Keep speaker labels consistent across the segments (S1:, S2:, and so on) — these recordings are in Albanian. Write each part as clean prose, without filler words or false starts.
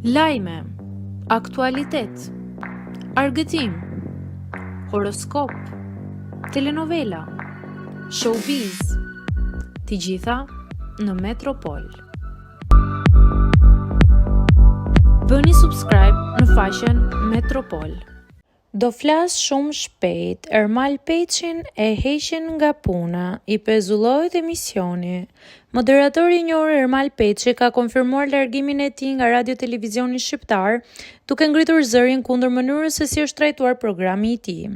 S1: Lajme, aktualitet, argëtim, horoskop, telenovela, showbiz, të gjitha në Metropol. Bëni subscribe në faqen Metropol. Do flas shumë shpejt, Ermal Peçin e heqin nga puna, i pezullohet emisioni. Moderatori i njohur Ermal Peçi ka konfirmuar largimin e tij nga Radio Televizioni Shqiptar, duke ngritur zërin kundër mënyrës se si është trajtuar programi i tij.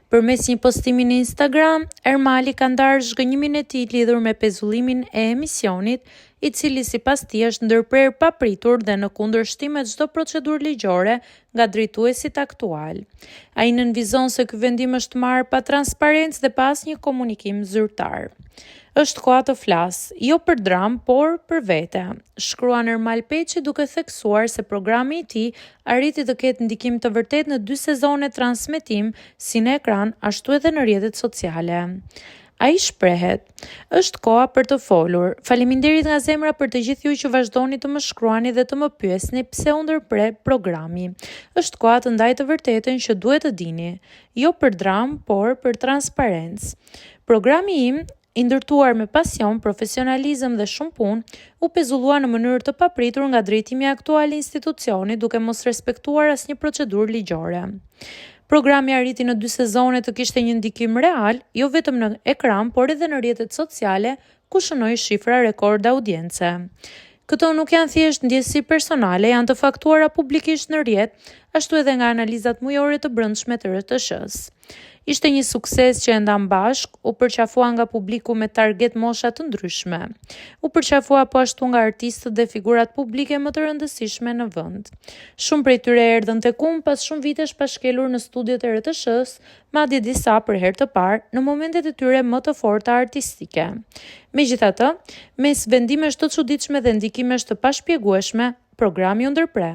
S1: Përmes një postimi në Instagram, Ermali ka ndarë zhgënjimin e tij lidhur me pezullimin e emisionit, i cili sipas tij është ndërprer papritur dhe në kundërshtim me çdo procedurë ligjore nga drejtuesit aktual. Ai nënvizon se ky vendim është marrë pa transparencë dhe pa asnjë komunikim zyrtar. Është koha të flas, jo për dram, por për vete, shkruan Ermal Peçi duke theksuar se programi i tij arriti të ketë ndikim të vërtetë në 2 sezone transmetim, si në ekran, ashtu edhe në rrjetet sociale. Ai shprehet: "Është koha për të folur. Faleminderit nga zemra për të gjithë ju që vazhdoni të më shkruani dhe të më pyesni pse u ndërpre programi. Është koha të ndaj të vërtetën që duhet të dini, jo për dram, por për transparencë. Programi im, i ndërtuar me pasion, profesionalizëm dhe shumë punë, u pezullua në mënyrë të papritur nga drejtimi aktual i institucionit, duke mos respektuar asnjë procedurë ligjore. Programi arriti në 2 sezone të kishte një ndikim real, jo vetëm në ekran, por edhe në rrjetet sociale, ku shënoi shifra rekord audience. Këto nuk janë thjesht ndjesi personale, janë të faktuara publikisht në rrjet, ashtu edhe nga analizat mujore të brendshme të RTS-s. Ishte një sukses që e ndan bashk, u përqafua nga publiku me target mosha të ndryshme. U përqafua po ashtu nga artistët dhe figurat publike më të rëndësishme në vend. Shumë prej tyre erdhën tek unë pas shumë vitesh pa shkelur në studiot e RTS-s, madje disa për herë të parë në momentet e tyre më të forta artistike. Megjithatë, mes vendimesh të çuditshme dhe ndikimesh të pashpjegueshme, programi u ndërpre.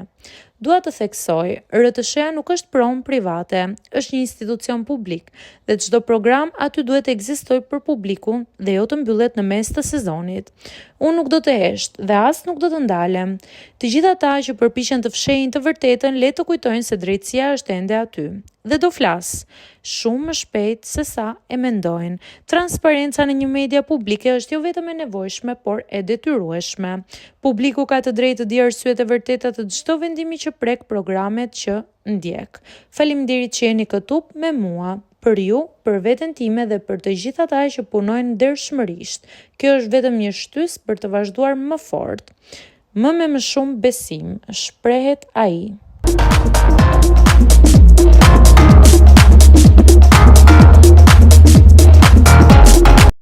S1: Dua të theksoj, RTS-ja nuk është pronë private, është një institucion publik dhe çdo program aty duhet të ekzistojë për publikun dhe jo të mbyllet në mes të sezonit. Unë nuk do të hesht dhe as nuk do të ndalem. Të gjithë ata që përpiqen të fshehin të vërtetën, le të kujtojnë se drejtësia është ende aty. Dhe do flas shumë më shpejt se sa e mendojnë. Transparenca në një media publike është jo vetëm e nevojshme, por e detyrueshme. Publiku ka të drejtë të di arsyet e vërteta të çdo vendimi që prek programet që ndjek. Faleminderit që jeni këtu me mua. Për ju, për veten time dhe për të gjithë ata që punojnë ndershmërisht. Kjo është vetëm një shtys për të vazhduar më fort. Me më shumë besim, shprehet ai.